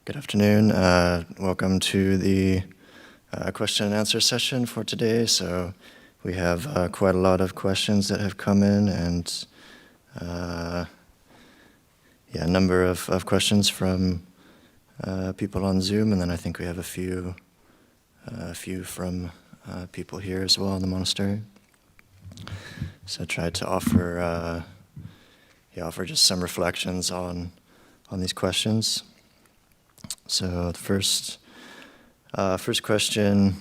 Good afternoon. Welcome to the question and answer session for today. So we have quite a lot of questions that have come in, and a number of questions from people on Zoom, and then I think we have a few from people here as well in the monastery. So I tried to offer just some reflections on these questions. So the first question,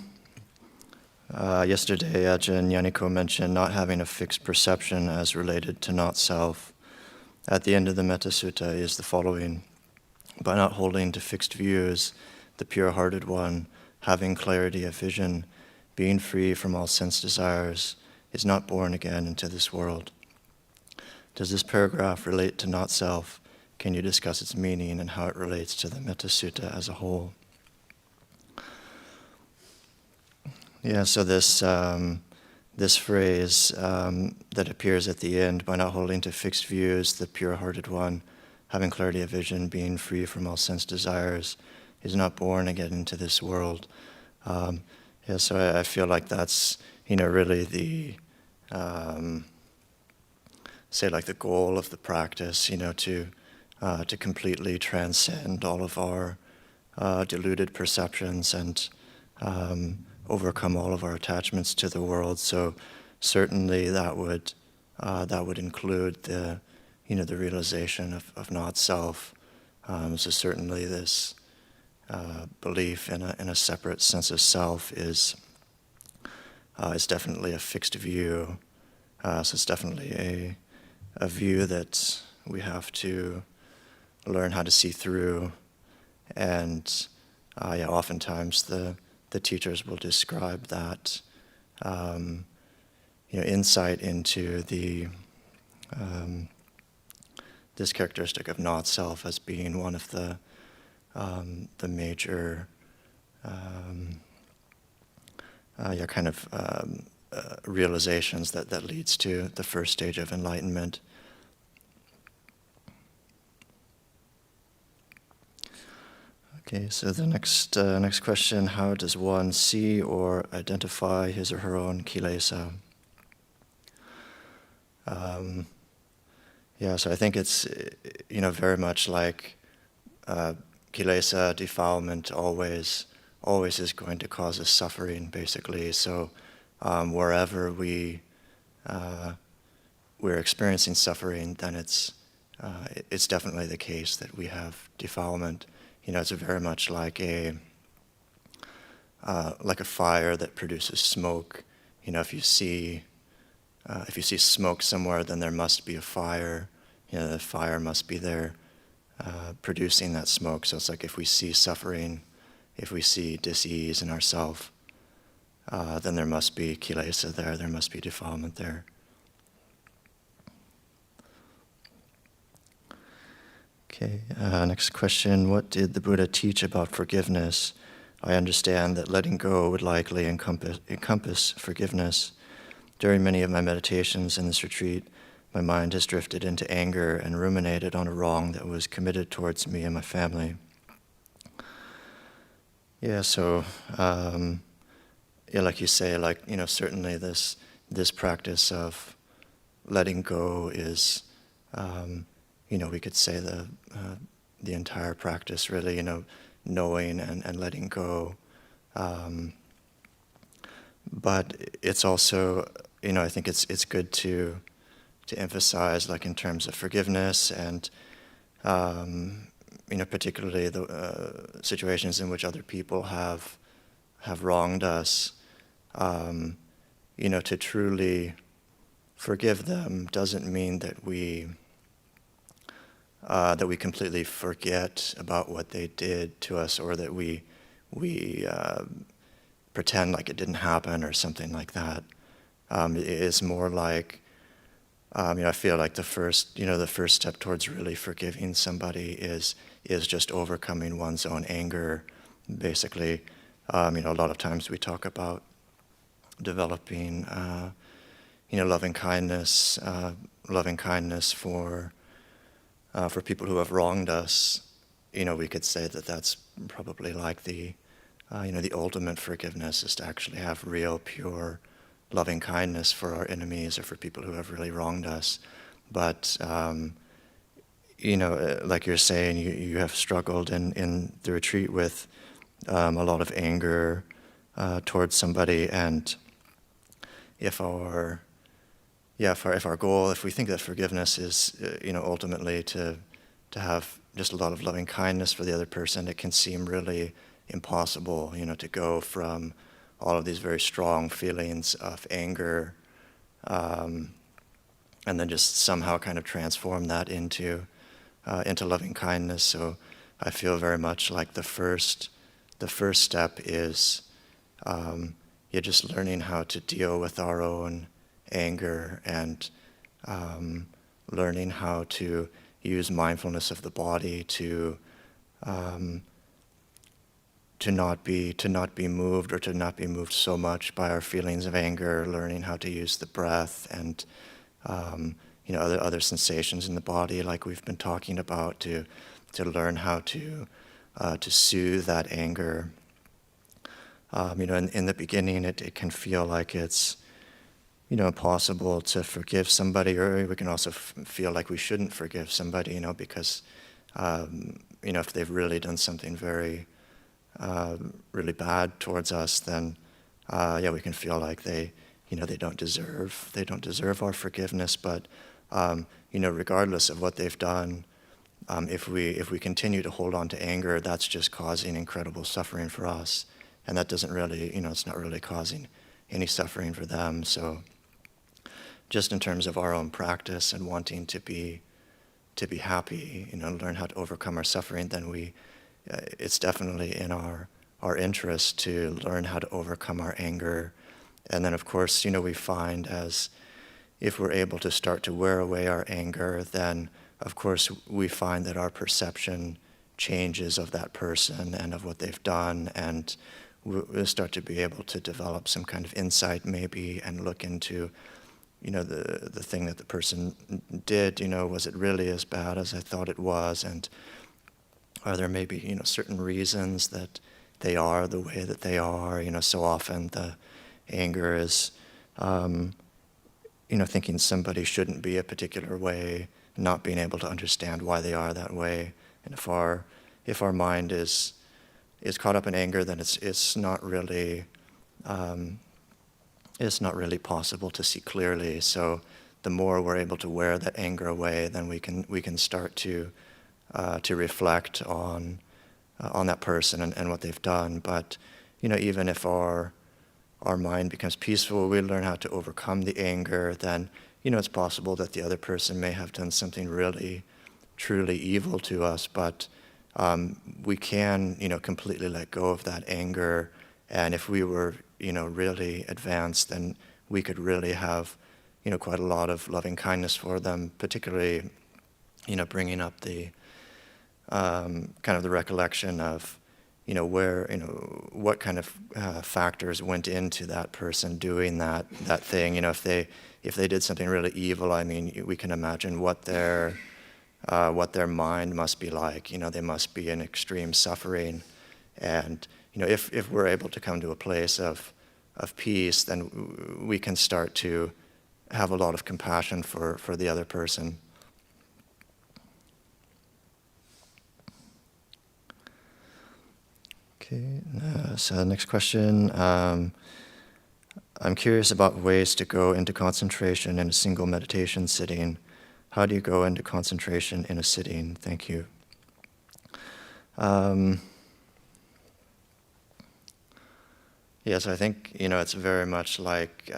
yesterday Ajahn Yaniko mentioned not having a fixed perception as related to not-self. At the end of the Metta Sutta is the following: by not holding to fixed views, the pure-hearted one, having clarity of vision, being free from all sense desires, is not born again into this world. Does this paragraph relate to not-self? Can you discuss its meaning and how it relates to the Metta Sutta as a whole? Yeah, so this phrase that appears at the end, by not holding to fixed views, the pure-hearted one, having clarity of vision, being free from all sense desires, is not born again into this world. So I feel like that's, really the, the goal of the practice, to completely transcend all of our deluded perceptions and overcome all of our attachments to the world. So certainly that would include the realization of not self. So certainly this belief in a separate sense of self is definitely a fixed view. So it's definitely a view that we have to learn how to see through, and oftentimes the teachers will describe that insight into the this characteristic of not self as being one of the major realizations that leads to the first stage of enlightenment. Okay, so the next question: how does one see or identify his or her own kilesa? So I think it's very much like kilesa, defilement, always is going to cause us suffering, basically. So wherever we're experiencing suffering, then it's definitely the case that we have defilement. It's very much like a fire that produces smoke. If you see smoke somewhere, then there must be a fire. The fire must be there producing that smoke. So it's like if we see suffering, if we see dis-ease in ourself, then there must be kilesa there. There must be defilement there. Okay, next question. What did the Buddha teach about forgiveness? I understand that letting go would likely encompass forgiveness. During many of my meditations in this retreat, my mind has drifted into anger and ruminated on a wrong that was committed towards me and my family. So, like you say, certainly this practice of letting go is, we could say the entire practice, really, knowing and letting go. But it's also, I think it's good to emphasize, like in terms of forgiveness and, particularly the situations in which other people have wronged us. To truly forgive them doesn't mean that we completely forget about what they did to us, or that we pretend like it didn't happen or something like that. It is more like, I feel like the first step towards really forgiving somebody is just overcoming one's own anger, basically. A lot of times we talk about developing, loving kindness for people who have wronged us, we could say that that's probably like the ultimate forgiveness is to actually have real, pure, loving kindness for our enemies or for people who have really wronged us. But like you're saying, you have struggled in the retreat with a lot of anger towards somebody, and if our goal, if we think that forgiveness is ultimately to have just a lot of loving kindness for the other person, it can seem really impossible, to go from all of these very strong feelings of anger, and then just somehow kind of transform that into loving kindness. So I feel very much like the first step is just learning how to deal with our own anger, and learning how to use mindfulness of the body to not be moved, or to not be moved so much by our feelings of anger. Learning how to use the breath and other sensations in the body, like we've been talking about, to learn how to soothe that anger. In the beginning, it can feel like it's impossible to forgive somebody, or we can also feel like we shouldn't forgive somebody, because if they've really done something very really bad towards us, then we can feel like they don't deserve our forgiveness. But regardless of what they've done, if we continue to hold on to anger, that's just causing incredible suffering for us, and that doesn't really, it's not really causing any suffering for them. So just in terms of our own practice and wanting to be happy, learn how to overcome our suffering, then it's definitely in our interest to learn how to overcome our anger. And then, of course, we find as if we're able to start to wear away our anger, then, of course, we find that our perception changes of that person and of what they've done, and we'll start to be able to develop some kind of insight maybe, and look into the thing that the person did, was it really as bad as I thought it was? And are there maybe, certain reasons that they are the way that they are? So often the anger is, thinking somebody shouldn't be a particular way, not being able to understand why they are that way. And if our mind is caught up in anger, then it's not really possible to see clearly. So the more we're able to wear that anger away, then we can start to reflect on that person and what they've done. But even if our mind becomes peaceful, we learn how to overcome the anger, then it's possible that the other person may have done something really, truly evil to us. But we can completely let go of that anger, and if we were really advanced, then we could really have quite a lot of loving kindness for them, particularly bringing up the kind of the recollection of where what kind of factors went into that person doing that thing. If they did something really evil, I mean, we can imagine what their mind must be like. They must be in extreme suffering, and if we're able to come to a place of peace, then we can start to have a lot of compassion for the other person. Okay, so next question. I'm curious about ways to go into concentration in a single meditation sitting. How do you go into concentration in a sitting? Thank you. Yes, I think it's very much like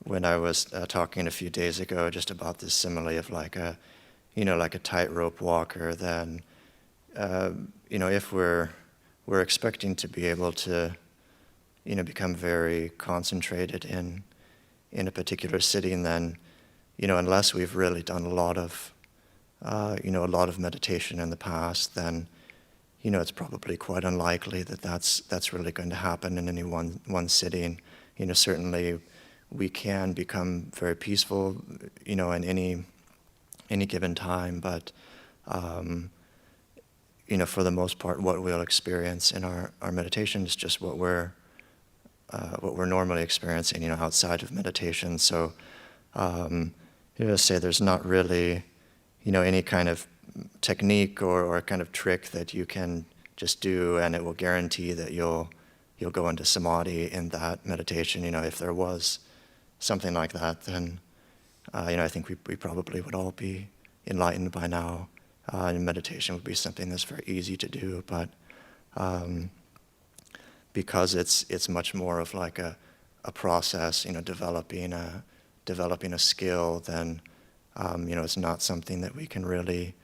when I was talking a few days ago just about this simile of like a tightrope walker. Then if we're expecting to be able to become very concentrated in a particular sitting, then unless we've really done a lot of meditation in the past, then it's probably quite unlikely that that's really going to happen in any one sitting. Certainly we can become very peaceful, in any given time, but for the most part, what we'll experience in our meditation is just what we're normally experiencing, outside of meditation. So, say there's not really, any kind of technique or kind of trick that you can just do, and it will guarantee that you'll go into samadhi in that meditation. If there was something like that, then I think we probably would all be enlightened by now. And meditation would be something that's very easy to do, but because it's much more of like a process, developing a skill, then it's not something that we can really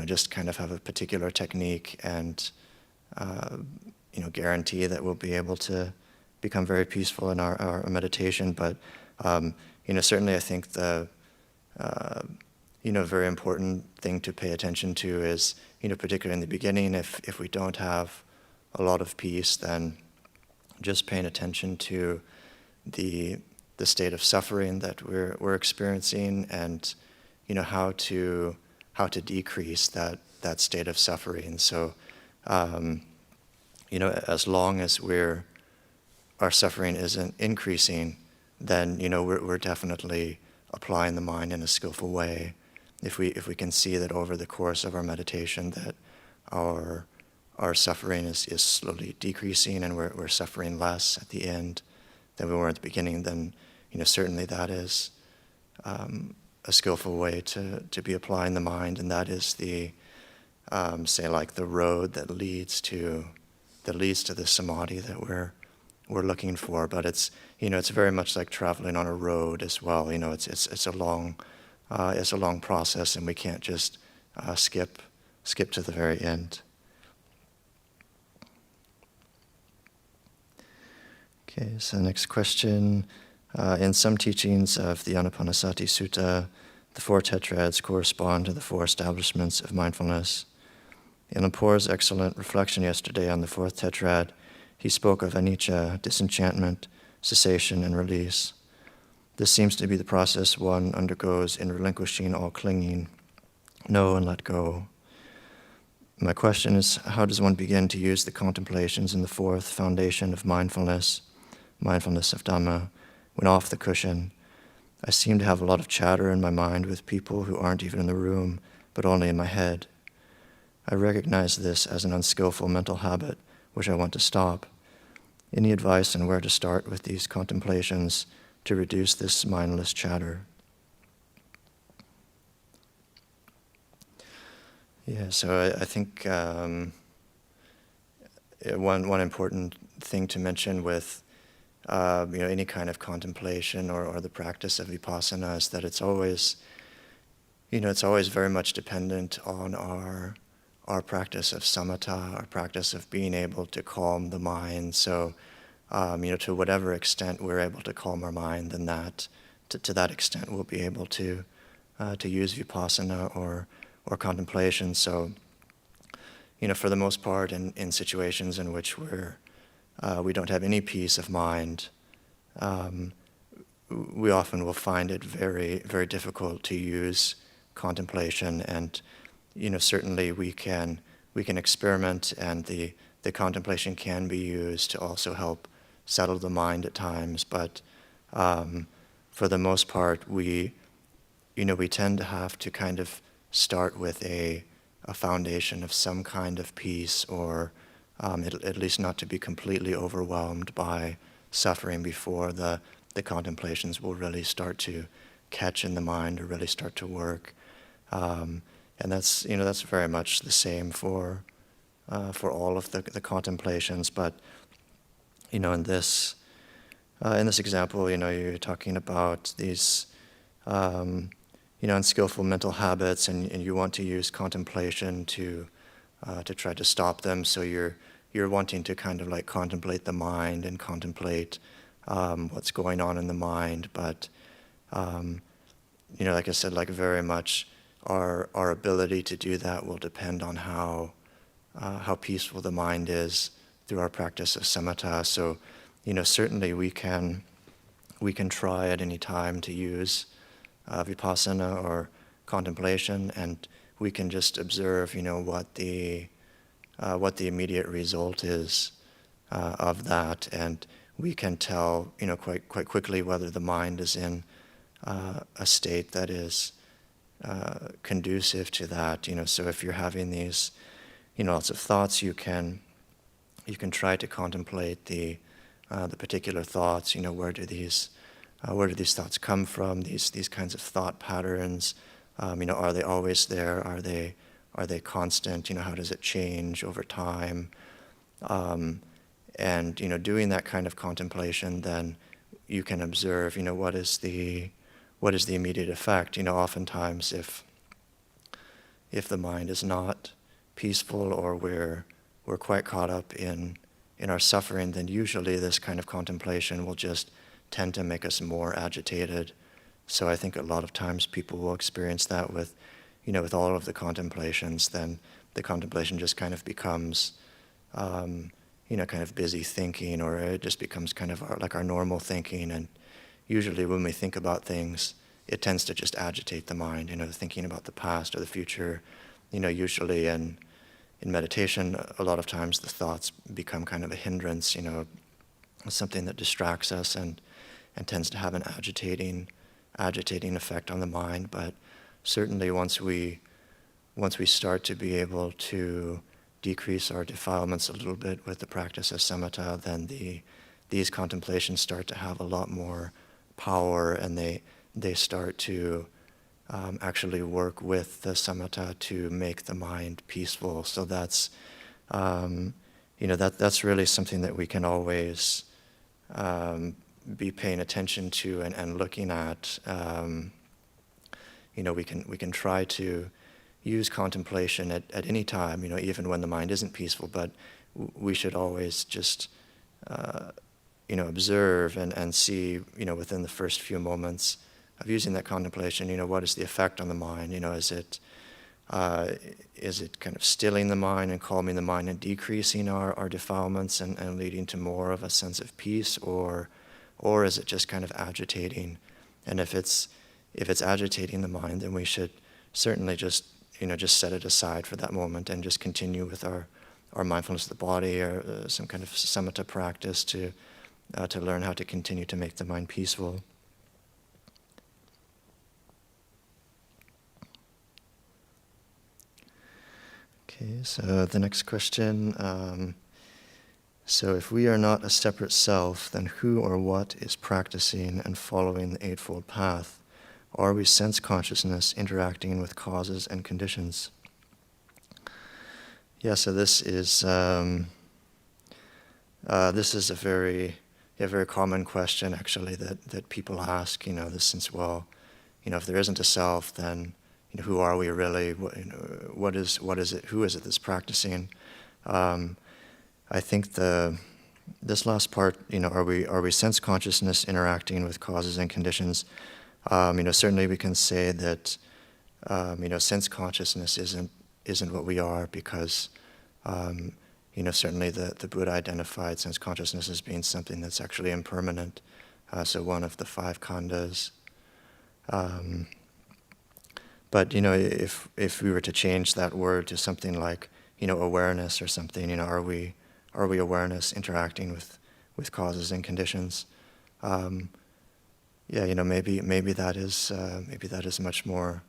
just kind of have a particular technique and guarantee that we'll be able to become very peaceful in our meditation. But certainly I think the very important thing to pay attention to is, particularly in the beginning, if we don't have a lot of peace, then just paying attention to the state of suffering that we're experiencing, and how to decrease that state of suffering. So as long as our suffering isn't increasing, then we're definitely applying the mind in a skillful way. If we can see that over the course of our meditation that our suffering is slowly decreasing, and we're suffering less at the end than we were at the beginning, then certainly that is a skillful way to be applying the mind, and that is the the road that leads to the samadhi that we're looking for. But it's very much like traveling on a road as well. It's a long process, and we can't just skip to the very end. Okay, so next question. In some teachings of the Anapanasati Sutta, the four tetrads correspond to the four establishments of mindfulness. In Lampor's excellent reflection yesterday on the fourth tetrad, he spoke of anicca, disenchantment, cessation, and release. This seems to be the process one undergoes in relinquishing all clinging, know and let go. My question is, how does one begin to use the contemplations in the fourth foundation of mindfulness of Dhamma, when off the cushion? I seem to have a lot of chatter in my mind with people who aren't even in the room, but only in my head. I recognize this as an unskillful mental habit, which I want to stop. Any advice on where to start with these contemplations to reduce this mindless chatter? Yeah, so I think one important thing to mention with any kind of contemplation or the practice of vipassana is that it's always very much dependent on our practice of samatha, our practice of being able to calm the mind. So, to whatever extent we're able to calm our mind, then to that extent we'll be able to use vipassana or contemplation. So, for the most part, in situations in which we don't have any peace of mind, we often will find it very, very difficult to use contemplation. And certainly we can experiment, and the contemplation can be used to also help settle the mind at times. But for the most part, we tend to have to kind of start with a foundation of some kind of peace, or at least not to be completely overwhelmed by suffering before the contemplations will really start to catch in the mind or really start to work. And that's very much the same for all of the contemplations. But in this example, you're talking about these unskillful mental habits, and you want to use contemplation to try to stop them. So you're wanting to kind of like contemplate the mind and contemplate what's going on in the mind. But like I said, like very much our ability to do that will depend on how peaceful the mind is through our practice of samatha. So certainly we can try at any time to use vipassana or contemplation, and we can just observe, what the immediate result is of that, and we can tell, quite quickly whether the mind is in a state that is conducive to that. So if you're having these, lots of thoughts, you can try to contemplate the particular thoughts. Where do these thoughts come from? These kinds of thought patterns. Are they always there? Are they constant? How does it change over time? And doing that kind of contemplation, then you can observe, what is the immediate effect. Oftentimes if the mind is not peaceful, or we're quite caught up in our suffering, then usually this kind of contemplation will just tend to make us more agitated. So I think a lot of times people will experience that with all of the contemplations. Then the contemplation just kind of becomes kind of busy thinking, or it just becomes kind of like our normal thinking. And usually when we think about things, it tends to just agitate the mind, thinking about the past or the future. Usually in meditation, a lot of times the thoughts become kind of a hindrance, something that distracts us and tends to have an agitating effect on the mind. But certainly once we start to be able to decrease our defilements a little bit with the practice of samatha, then these contemplations start to have a lot more power, and they start to actually work with the samatha to make the mind peaceful. So that's that's really something that we can always be paying attention to and looking at. We can try to use contemplation at any time, even when the mind isn't peaceful, but we should always just observe and see, within the first few moments of using that contemplation, what is the effect on the mind? Is it kind of stilling the mind and calming the mind and decreasing our defilements and leading to more of a sense of peace, or is it just kind of agitating? And if it's agitating the mind, then we should certainly just set it aside for that moment and just continue with our mindfulness of the body, or some kind of samatha practice to learn how to continue to make the mind peaceful. Okay, so the next question. So if we are not a separate self, then who or what is practicing and following the Eightfold Path? Are we sense consciousness interacting with causes and conditions? Yeah, so this is a very common question, actually, that people ask. Since, well, if there isn't a self, then who are we really? What is it? Who is it that's practicing? I think this last part, are we sense consciousness interacting with causes and conditions? Certainly we can say that sense consciousness isn't what we are, because certainly the Buddha identified sense consciousness as being something that's actually impermanent. So one of the five khandhas. But if we were to change that word to something like awareness or something, are we awareness interacting with causes and conditions? Maybe that is much more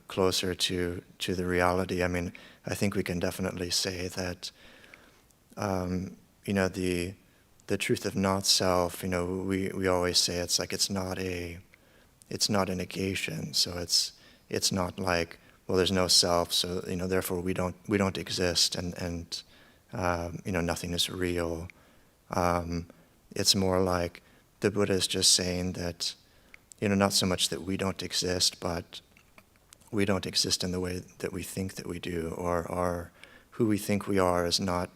closer to the reality. I mean, I think we can definitely say that the truth of not self. We always say it's not a negation. So it's not like, well, there's no self, so therefore we don't exist, and nothing is real. It's more like the Buddha is just saying that not so much that we don't exist, but we don't exist in the way that we think that we do, or who we think we are is not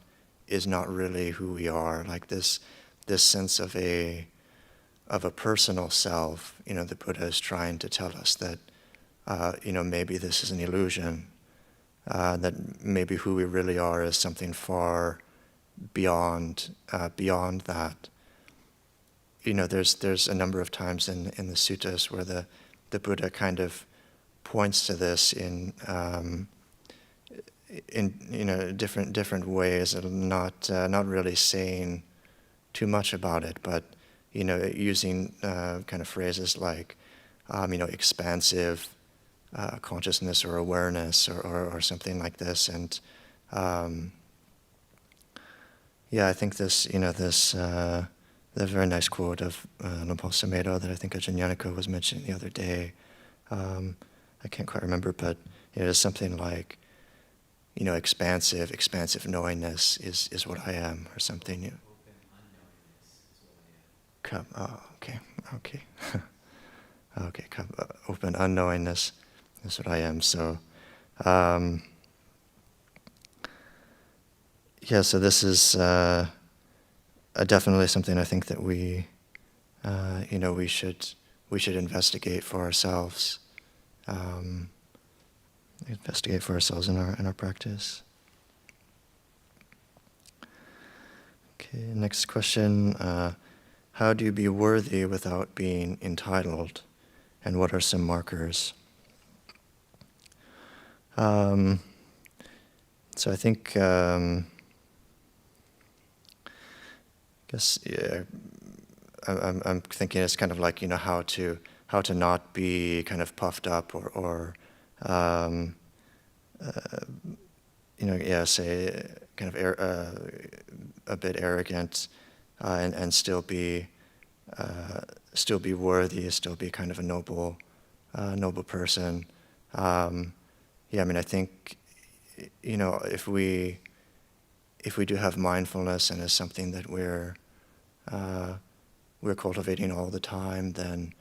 really who we are. Like this sense of a personal self. The Buddha is trying to tell us that maybe this is an illusion, that maybe who we really are is something far beyond that. There's a number of times in the suttas where the Buddha kind of points to this in different ways, and not really saying too much about it, but using kind of phrases like expansive consciousness or awareness or something like this. And I think the very nice quote of Lumpal Sumedho that I think Ajahn Yanako was mentioning the other day. I can't quite remember, but it is something like, expansive knowingness is what I am, or something. Okay. Okay, open unknowingness is what I am. So, so this is definitely something I think that we should investigate for ourselves. Investigate for ourselves in our practice. Okay, next question. How do you be worthy without being entitled? And what are some markers? So I think, I'm thinking it's kind of like, how to not be kind of puffed up or say kind of a bit arrogant, and still be worthy, still be kind of a noble person. I think if we do have mindfulness and is something that we're cultivating all the time, then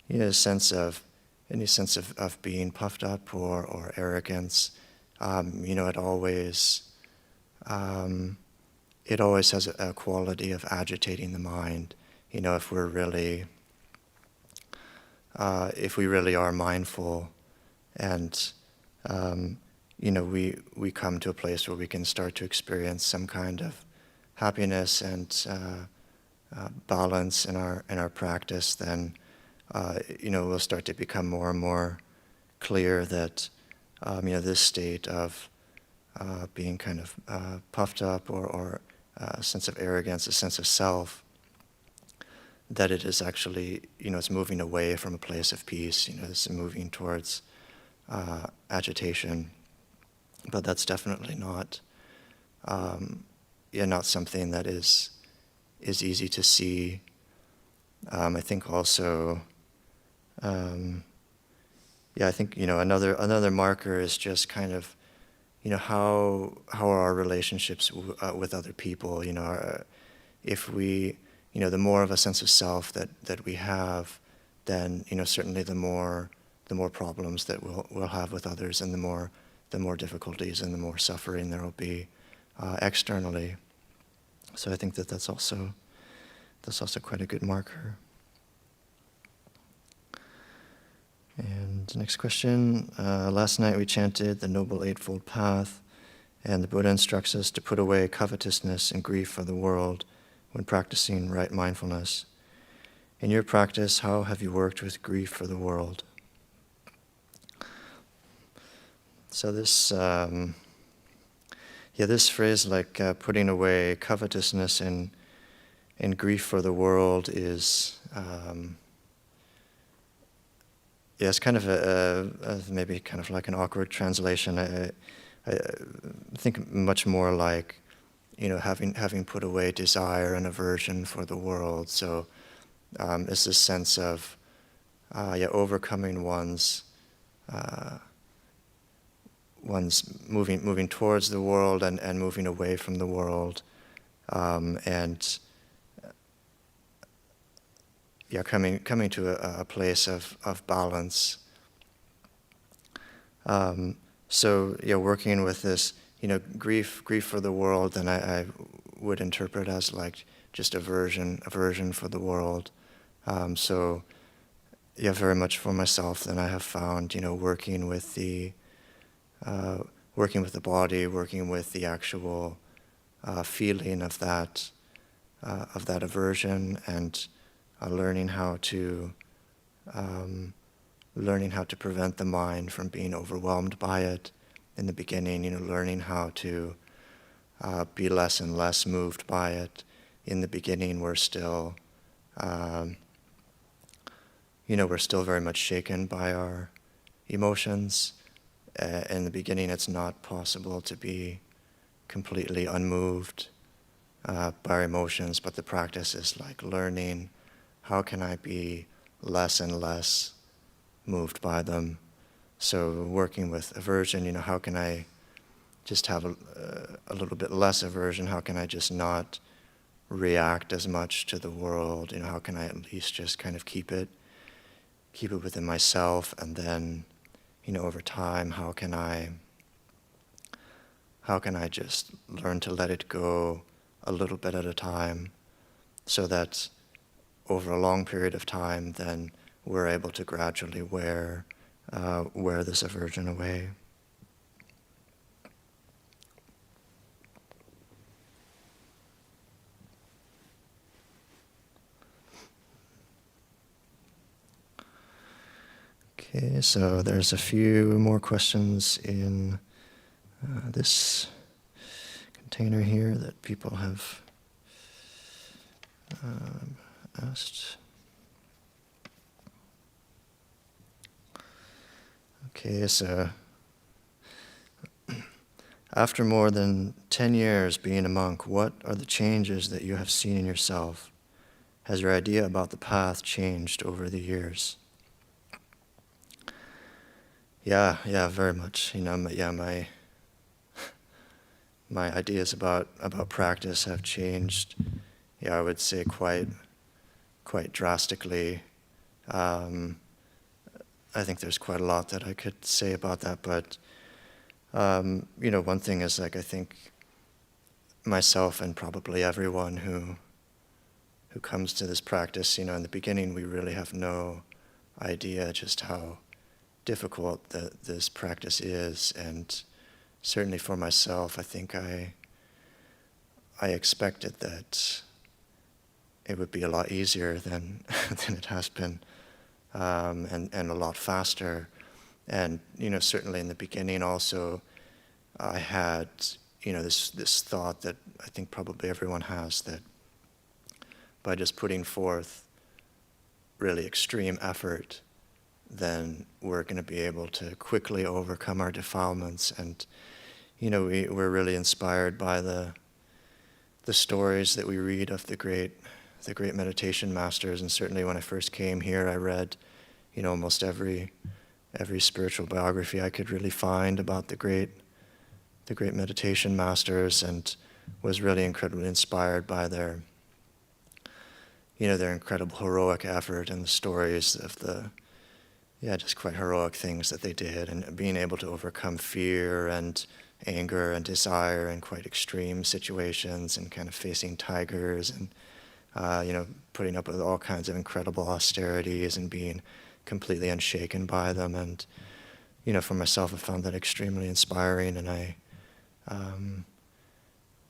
any sense of being puffed up or arrogance, it always has a quality of agitating the mind. If we really are mindful, and we come to a place where we can start to experience some kind of happiness and balance in our practice, then we'll start to become more and more clear that this state of being kind of puffed up or a sense of arrogance, a sense of self, that it is actually, it's moving away from a place of peace, it's moving towards agitation. But that's definitely not something that is easy to see. I think also, I think, another marker is just kind of, how are our relationships with other people? If we, the more of a sense of self that we have, then certainly the more problems that we'll have with others, and the more difficulties and the more suffering there will be externally. So I think that's also quite a good marker. And next question. Last night we chanted the Noble Eightfold Path, and the Buddha instructs us to put away covetousness and grief for the world when practicing right mindfulness. In your practice, how have you worked with grief for the world? So this, this phrase, like putting away covetousness and grief for the world, is it's kind of a maybe kind of like an awkward translation. I think much more like, having put away desire and aversion for the world. So it's this sense of overcoming one's moving towards the world and moving away from the world, and coming to a place of balance. So working with this, grief for the world, then I would interpret as like just aversion for the world. So very much for myself, then I have found, working with the body, working with the actual feeling of that aversion, and learning how to learning how to prevent the mind from being overwhelmed by it in the beginning, learning how to be less and less moved by it. In the beginning, we're still, we're still very much shaken by our emotions. In the beginning, it's not possible to be completely unmoved by our emotions, but the practice is like learning how can I be less and less moved by them. So working with aversion, how can I just have a little bit less aversion? How can I just not react as much to the world? How can I at least just kind of keep it within myself? And then, over time, how can I just learn to let it go a little bit at a time, so that over a long period of time, then we're able to gradually wear this aversion away. Okay, so there's a few more questions in this container here that people have asked. Okay, so after more than 10 years being a monk, what are the changes that you have seen in yourself? Has your idea about the path changed over the years? Yeah, very much. My ideas about practice have changed. I would say quite drastically. I think there's quite a lot that I could say about that, but one thing is, like, I think myself and probably everyone who comes to this practice, in the beginning we really have no idea just how difficult this practice is, and certainly for myself, I think I expected that it would be a lot easier than it has been, and a lot faster. And certainly in the beginning also, I had this thought that I think probably everyone has, that by just putting forth really extreme effort, then we're going to be able to quickly overcome our defilements. And we're really inspired by the stories that we read of the great meditation masters. And certainly when I first came here, I read almost every spiritual biography I could really find about the great meditation masters, and was really incredibly inspired by their incredible heroic effort and the stories of the just quite heroic things that they did, and being able to overcome fear and anger and desire in quite extreme situations, and kind of facing tigers, and putting up with all kinds of incredible austerities and being completely unshaken by them. And for myself, I found that extremely inspiring, and I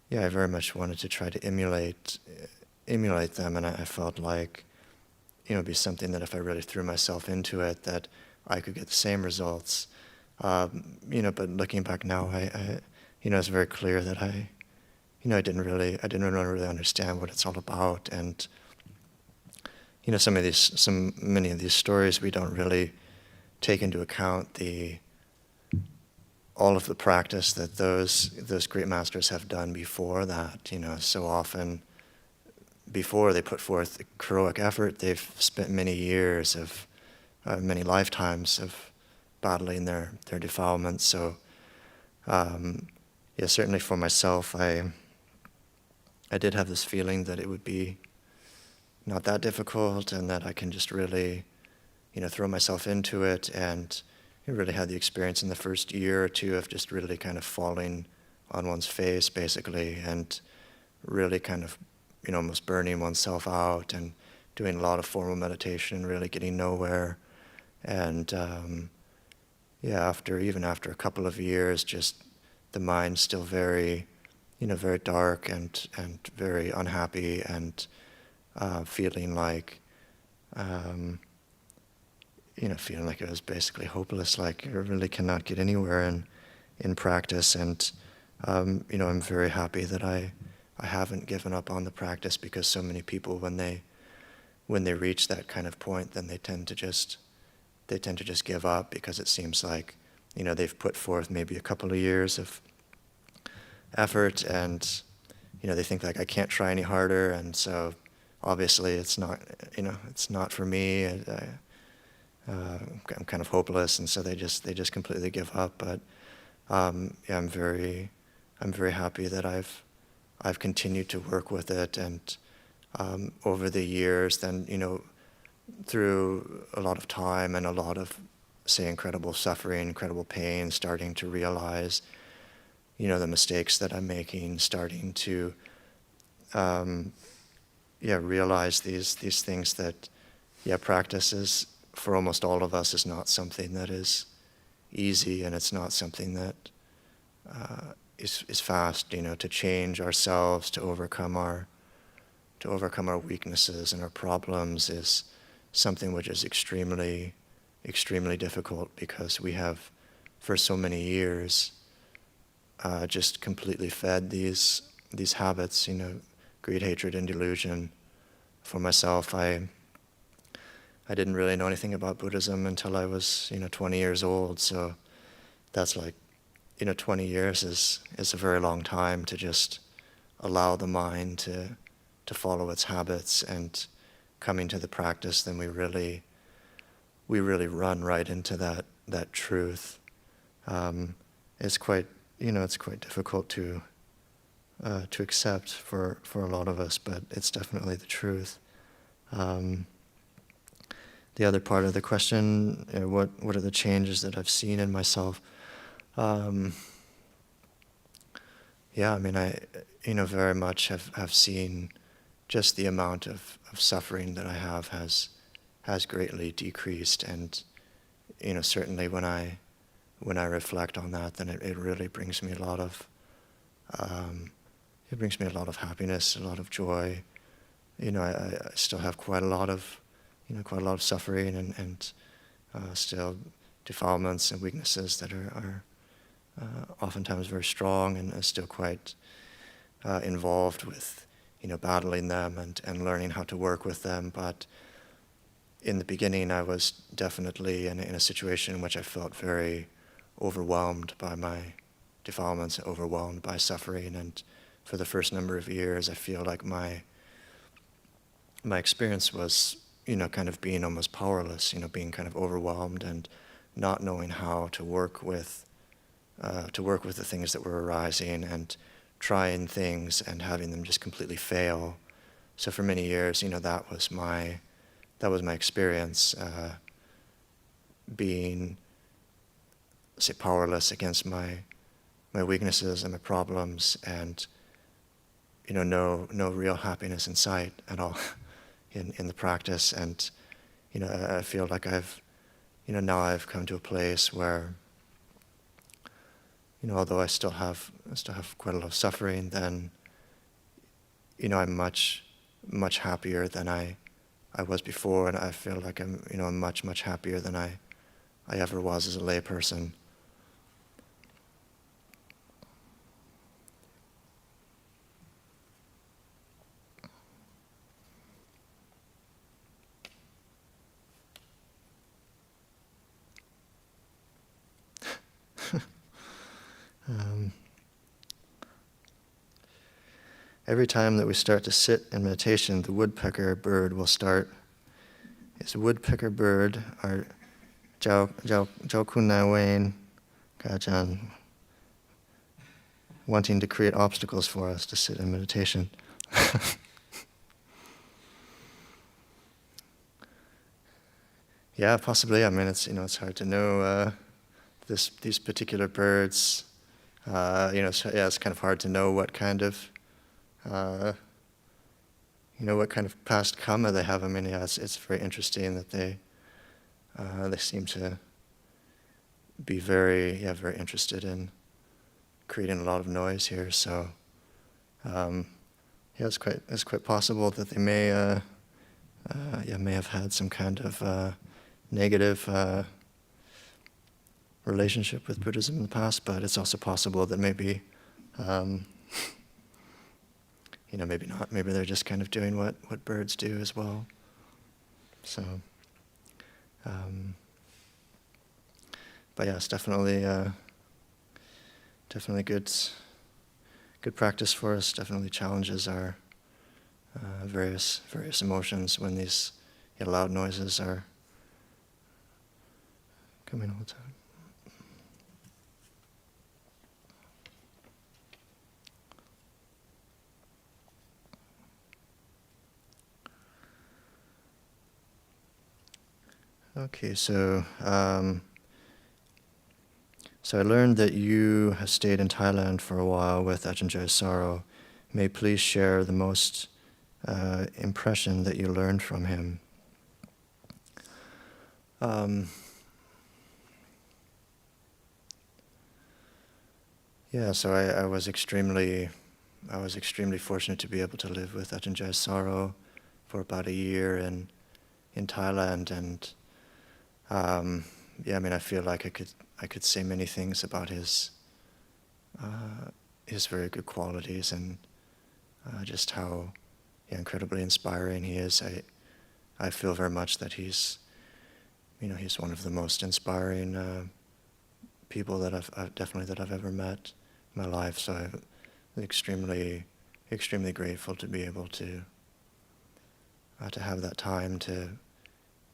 very much wanted to try to emulate them, and I felt like it'd be something that if I really threw myself into it, that I could get the same results. But looking back now, I it's very clear that I didn't really understand what it's all about. And many of these stories, we don't really take into account all of the practice that those great masters have done before that. So often, before they put forth heroic effort, they've spent many years of many lifetimes of battling their defilements. So certainly for myself, I did have this feeling that it would be not that difficult, and that I can just really throw myself into it. And I really had the experience in the first year or two of just really kind of falling on one's face, basically, and really kind of almost burning oneself out, and doing a lot of formal meditation and really getting nowhere. And after a couple of years, just the mind still very very dark and very unhappy, and feeling like feeling like it was basically hopeless, like I really cannot get anywhere in practice. And, I'm very happy that I haven't given up on the practice, because so many people, when they reach that kind of point, then they tend to just give up, because it seems like, they've put forth maybe a couple of years of effort, and, they think like, I can't try any harder, and so obviously it's not for me. I'm kind of hopeless, and so they just completely give up. But yeah, I'm very happy that I've continued to work with it, and over the years, then through a lot of time and a lot of, say, incredible suffering, incredible pain, starting to realize the mistakes that I'm making, starting to realize these things that practice is, for almost all of us, is not something that is easy, and it's not something that is fast. To change ourselves, to overcome our weaknesses and our problems, is something which is extremely, extremely difficult, because we have, for so many years, just completely fed these habits, greed, hatred, and delusion. For myself, I didn't really know anything about Buddhism until I was, 20 years old. So that's like, 20 years is a very long time to just allow the mind to follow its habits. And coming to the practice, then we really run right into that truth. It's quite difficult to accept for a lot of us, but it's definitely the truth. The other part of the question, what are the changes that I've seen in myself? I very much have seen just the amount of suffering that I have has greatly decreased, and certainly when I reflect on that, then it really brings me a lot of happiness, a lot of joy. I still have quite a lot of suffering and still defilements and weaknesses that are oftentimes very strong, and still quite involved with battling them and learning how to work with them. But in the beginning, I was definitely in a situation in which I felt very overwhelmed by my defilements, overwhelmed by suffering. And for the first number of years, I feel like my experience was, kind of being almost powerless, being kind of overwhelmed and not knowing how to work with the things that were arising, and trying things and having them just completely fail. So for many years, that was my experience, being, say, powerless against my weaknesses and my problems, and no real happiness in sight at all in the practice. And I feel like now I've come to a place where although I still have quite a lot of suffering, then I'm much happier than I was before, and I feel like I'm much happier than I ever was as a lay person. Every time that we start to sit in meditation, the woodpecker bird will start. It's a woodpecker bird, our Jiao Kunai Wayne Gajan, wanting to create obstacles for us to sit in meditation. Yeah, possibly. I mean, it's hard to know these particular birds. It's kind of hard to know what kind of what kind of past karma they have. I mean, it's very interesting that they seem to be very interested in creating a lot of noise here. So, it's quite possible that they may have had some kind of negative relationship with Buddhism in the past, but it's also possible that maybe, maybe not. Maybe they're just kind of doing what birds do as well. So, but yeah, it's definitely good practice for us. Definitely challenges our various emotions when these loud noises are coming all the time. Okay, so I learned that you have stayed in Thailand for a while with Ajahn Chah. May you please share the most impression that you learned from him. So I was extremely fortunate to be able to live with Ajahn Chah for about a year in Thailand, and I feel like I could say many things about his very good qualities and just how incredibly inspiring he is. I feel very much that he's one of the most inspiring people that I've ever met in my life. So I'm extremely grateful to be able to have that time to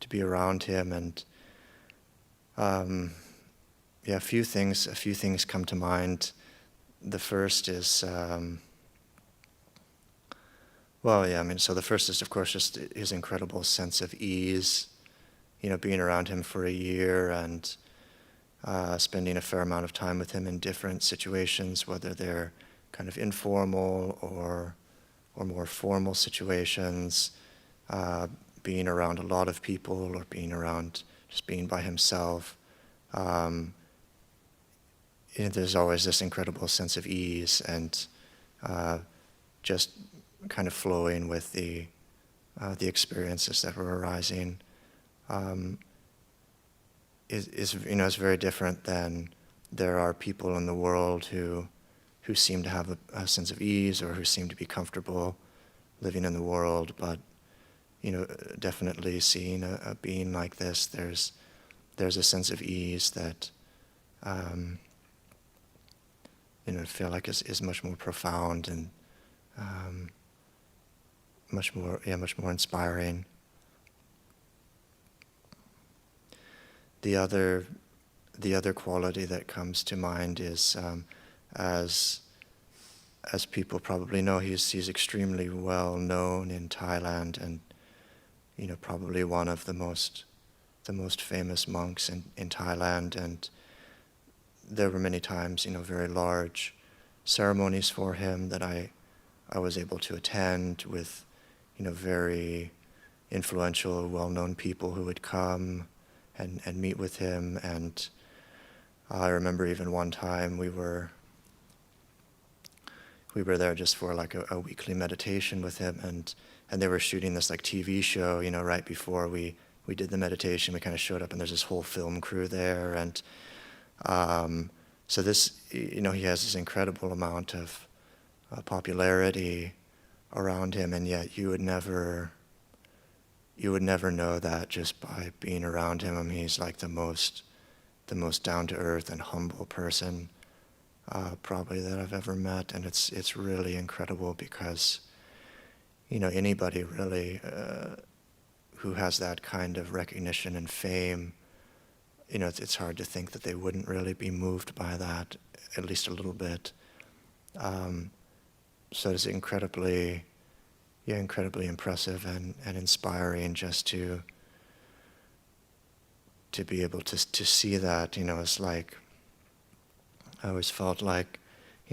be around him. And a few things come to mind. The first is so the first is, of course, just his incredible sense of ease, being around him for a year and spending a fair amount of time with him in different situations, whether they're kind of informal or more formal situations, being around a lot of people or just being by himself. There's always this incredible sense of ease and just kind of flowing with the experiences that were arising. Is very different than there are people in the world who seem to have a sense of ease or who seem to be comfortable living in the world, but definitely seeing a being like this, there's a sense of ease that I feel like is much more profound and much more inspiring. The other quality that comes to mind is, as people probably know, he's extremely well known in Thailand, and probably one of the most famous monks in Thailand. And there were many times very large ceremonies for him that I was able to attend with very influential, well-known people who would come and meet with him. And I remember even one time we were there just for like a weekly meditation with him, and they were shooting this like TV show, right before we did the meditation. We kind of showed up and there's this whole film crew there, and so this, he has this incredible amount of popularity around him, and yet you would never know that just by being around him. I mean, he's like the most down-to-earth and humble person probably that I've ever met, and it's really incredible because anybody really who has that kind of recognition and fame, it's hard to think that they wouldn't really be moved by that, at least a little bit. So it's incredibly impressive and inspiring just to be able to see that. It's like I always felt like,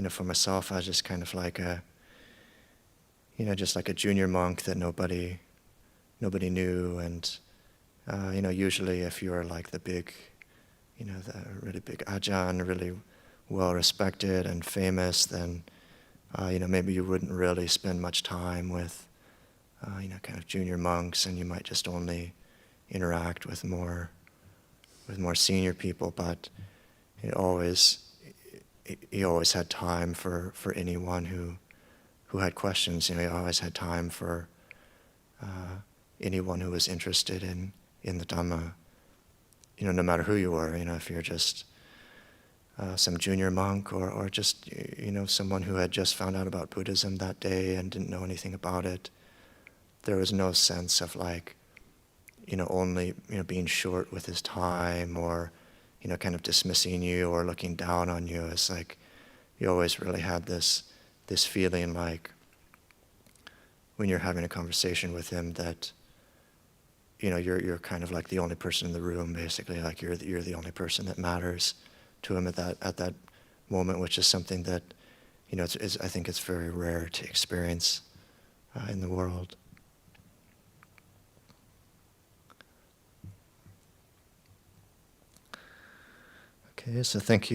for myself, I was just kind of like just like a junior monk that nobody knew, and usually if you're like the big, the really big Ajahn, really well respected and famous, then maybe you wouldn't really spend much time with kind of junior monks, and you might just only interact with more with more senior people, but he always had time for anyone who had questions. He always had time for anyone who was interested in the Dhamma. No matter who you were, if you're just some junior monk or just someone who had just found out about Buddhism that day and didn't know anything about it, there was no sense of only being short with his time or kind of dismissing you or looking down on you. It's like you always really had this feeling like when you're having a conversation with him that you're kind of like the only person in the room, basically, like you're the only person that matters to him at that moment, which is something that I think it's very rare to experience in the world. Okay, so thank you.